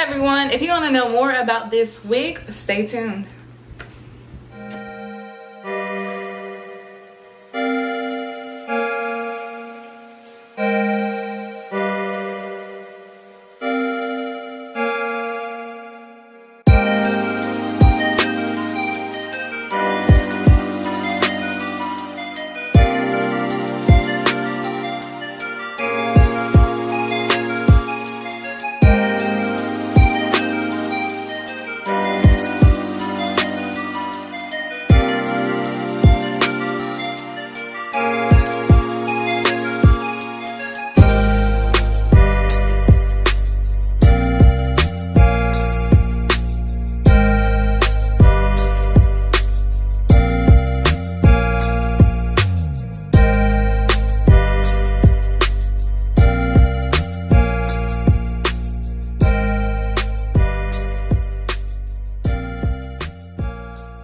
everyone, if you want to know more about this wig, stay tuned.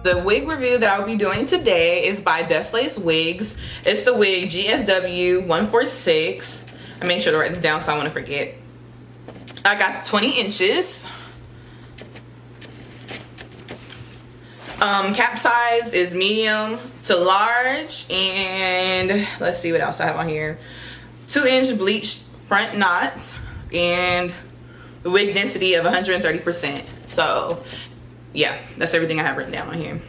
The wig review that I'll be doing today is by Best Lace Wigs. It's the wig GSW146. I made sure to write this down so I won't forget. I got 20 inches. Cap size is medium to large, and let's see what else I have on here. 2-inch bleached front knots, and the wig density of 130%. So yeah, that's everything I have written down on here.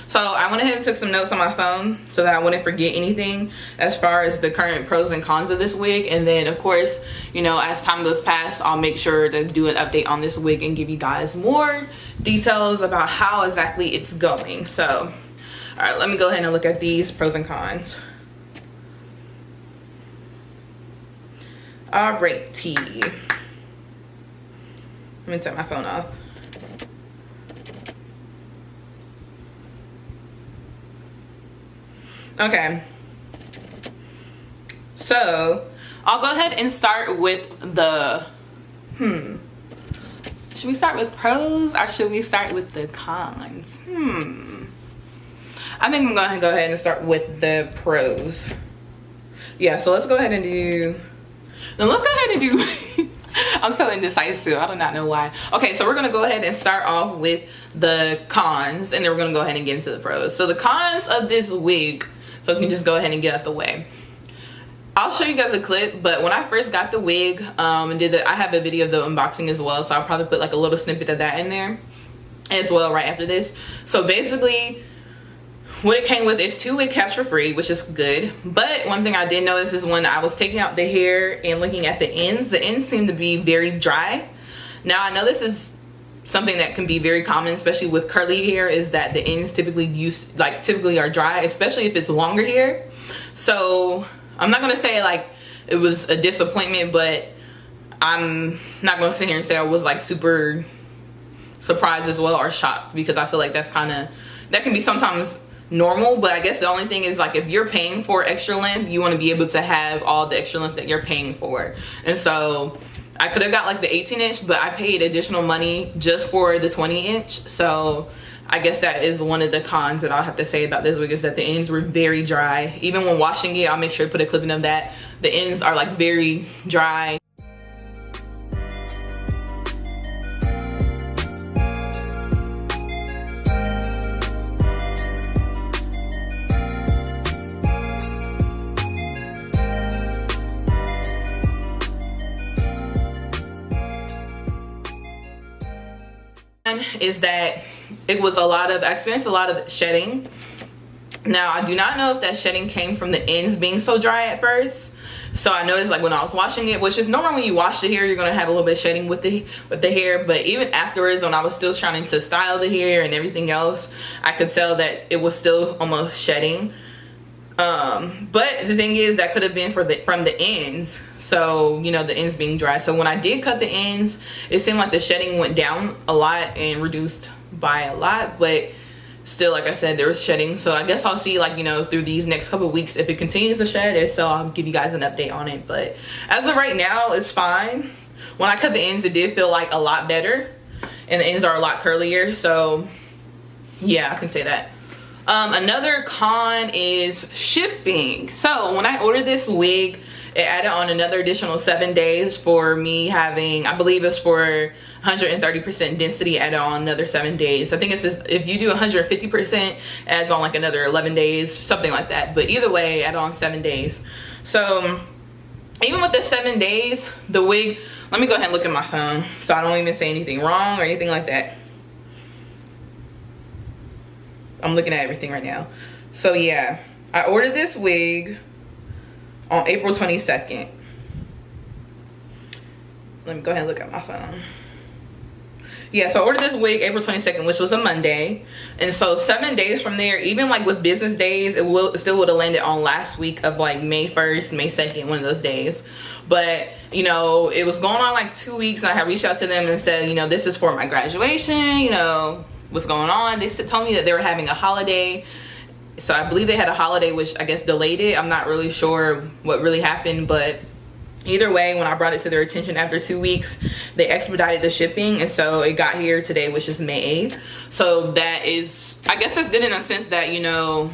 So I went ahead and took some notes on my phone so that I wouldn't forget anything as far as the current pros and cons of this wig. And then of course, you know, as time goes past, I'll make sure to do an update on this wig and give you guys more details about how exactly it's going. So, all right, let me go ahead and look at these pros and cons. All right, let me take my phone off. Okay, so I'll go ahead and start with the should we start with pros or should we start with the cons? I think I'm gonna go ahead and start with the pros. Yeah, so let's go ahead and do I'm so indecisive, I do not know why. Okay, so we're gonna go ahead and start off with the cons, and then we're gonna go ahead and get into the pros. So the cons of this wig, so we can just go ahead and get out the way. I'll show you guys a clip, but when I first got the wig and I have a video of the unboxing as well, so I'll probably put like a little snippet of that in there as well right after this. So basically what it came with is 2 wig caps for free, which is good. But one thing I did notice is when I was taking out the hair and looking at the ends seem to be very dry. Now I know this is something that can be very common, especially with curly hair, is that the ends typically are dry, especially if it's longer hair. So I'm not gonna say like it was a disappointment, but I'm not gonna sit here and say I was like super surprised as well or shocked, because I feel like that can be sometimes normal. But I guess the only thing is, like, if you're paying for extra length, you want to be able to have all the extra length that you're paying for. And so I could have got like the 18-inch, but I paid additional money just for the 20-inch. So I guess that is one of the cons that I'll have to say about this wig, is that the ends were very dry. Even when washing it, I'll make sure to put a clipping of that. The ends are like very dry. Is that it was I experienced a lot of shedding. Now I do not know if that shedding came from the ends being so dry at first. So I noticed, like, when I was washing it, which is normal when you wash the hair, you're gonna have a little bit of shedding with the hair, but even afterwards, when I was still trying to style the hair and everything else, I could tell that it was still almost shedding. But the thing is, that could have been from the ends. So, you know, the ends being dry. So when I did cut the ends, it seemed like the shedding went down a lot and reduced by a lot, but still, like I said, there was shedding. So I guess I'll see, like, you know, through these next couple of weeks if it continues to shed. If so, I'll give you guys an update on it. But as of right now, it's fine. When I cut the ends, it did feel like a lot better, and the ends are a lot curlier. So yeah, I can say that. Another con is shipping. So when I ordered this wig, it added on another additional 7 days for me having, I believe it's for 130% density added on another 7 days. I think it's just, if you do 150%, adds on like another 11 days, something like that. But either way, add on 7 days. So even with the 7 days, the wig, let me go ahead and look at my phone so I don't even say anything wrong or anything like that. I'm looking at everything right now. So yeah, I ordered this wig on April 22nd. Let me go ahead and look at my phone. Yeah, so I ordered this wig April 22nd, which was a Monday. And so 7 days from there, even like with business days, it still would have landed on last week of like May 1st, May 2nd, one of those days. But, you know, it was going on like 2 weeks, and I had reached out to them and said, you know, this is for my graduation, you know, what's going on. They told me that they were having a holiday. So I believe they had a holiday, which I guess delayed it. I'm not really sure what really happened, but either way, when I brought it to their attention after 2 weeks, they expedited the shipping, and so it got here today, which is May 8th. So that is, I guess that's good in a sense that, you know,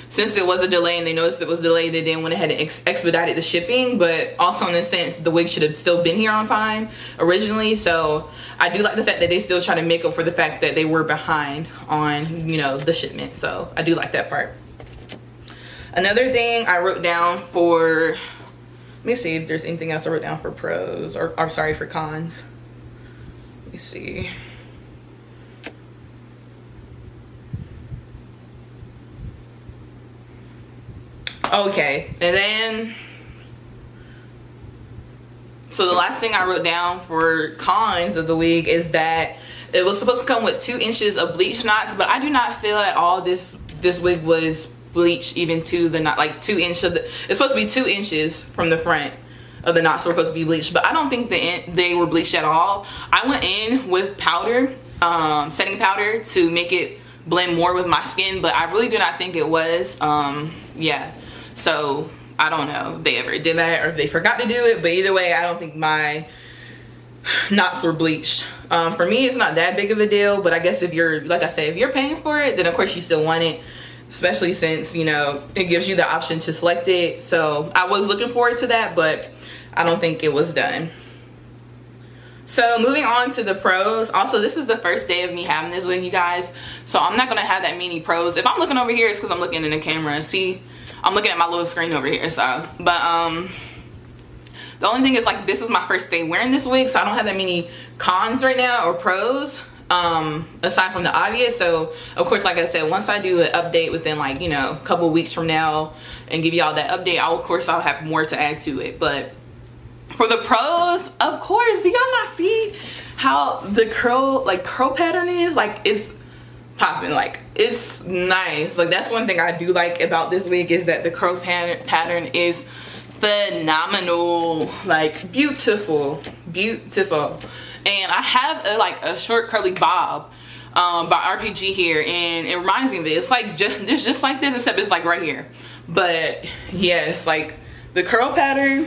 since it was a delay and they noticed it was delayed, they then went ahead and expedited the shipping. But also in a sense, the wig should have still been here on time originally. So I do like the fact that they still try to make up for the fact that they were behind on, you know, the shipment. So I do like that part. Another thing I wrote down for, let me see if there's anything else I wrote down for pros, or sorry, for cons. Let me see. Okay, and then, so the last thing I wrote down for cons of the wig is that it was supposed to come with 2 inches of bleached knots, but I do not feel at all this wig was bleached even to the knot, like 2 inches of the, it's supposed to be 2 inches from the front of the knots were supposed to be bleached, but I don't think they were bleached at all. I went in with powder, setting powder, to make it blend more with my skin, but I really do not think it was. Yeah, so I don't know if they ever did that or if they forgot to do it, but either way, I don't think my knots were bleached. For me, it's not that big of a deal, but I guess if you're, like I said, if you're paying for it, then of course you still want it, especially since, you know, it gives you the option to select it. So I was looking forward to that, but I don't think it was done. So moving on to the pros. Also, this is the first day of me having this wig, you guys, so I'm not gonna have that many pros. If I'm looking over here, it's because I'm looking in the camera. See, I'm looking at my little screen over here. So but the only thing is, like, this is my first day wearing this wig, so I don't have that many cons right now or pros, aside from the obvious. So of course, like I said, once I do an update within, like, you know, a couple weeks from now and give y'all that update, I'll have more to add to it. But for the pros, of course, do y'all not see how the curl pattern is? Like, it's popping, like, it's nice. Like, that's one thing I do like about this wig, is that the curl pattern is phenomenal, like, beautiful. And I have a short curly bob by RPG here, and it reminds me of it. It's like just like this, except it's like right here. But yeah, it's like the curl pattern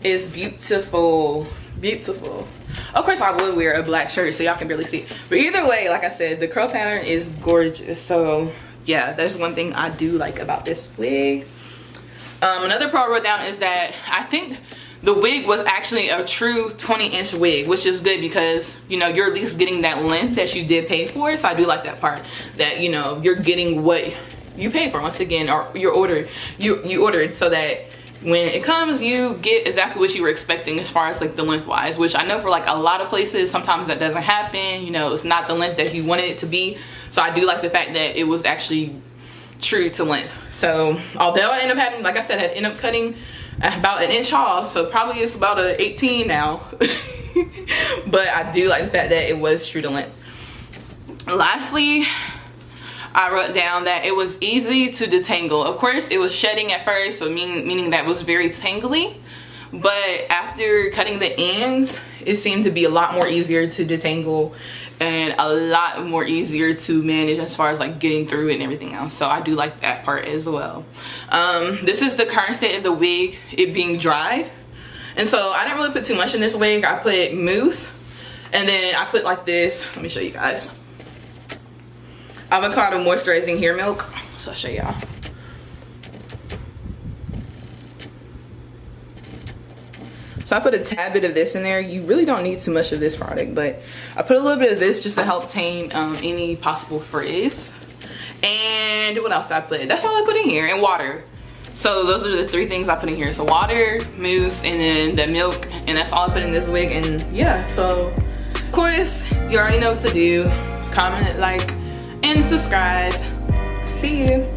is beautiful. Of course, I would wear a black shirt so y'all can barely see it, but either way, like I said, the curl pattern is gorgeous. So yeah, that's one thing I do like about this wig. Another pro I wrote down is that I think the wig was actually a true 20-inch wig, which is good because, you know, you're at least getting that length that you did pay for. So I do like that part, that, you know, you're getting what you paid for, once again, or you ordered, so that when it comes, you get exactly what you were expecting as far as, like, the length wise, which I know for, like, a lot of places sometimes that doesn't happen. You know, it's not the length that you wanted it to be. So I do like the fact that it was actually true to length. So although I end up having, like I said, I end up cutting about an inch off, so probably it's about a 18 now. But I do like the fact that it was true to length. Lastly, I wrote down that it was easy to detangle. Of course, it was shedding at first, so meaning that it was very tangly, but after cutting the ends, it seemed to be a lot more easier to detangle and a lot more easier to manage as far as, like, getting through it and everything else. So I do like that part as well. This is the current state of the wig, it being dried. And so I didn't really put too much in this wig. I put mousse, and then I put, like, this, let me show you guys, avocado moisturizing hair milk. So I'll show y'all. So I put a tad bit of this in there. You really don't need too much of this product, but I put a little bit of this just to help tame any possible frizz. And what else I put? That's all I put in here, and water. So those are the 3 things I put in here. So water, mousse, and then the milk, and that's all I put in this wig. And yeah, so of course, you already know what to do. Comment, like, and subscribe. See you.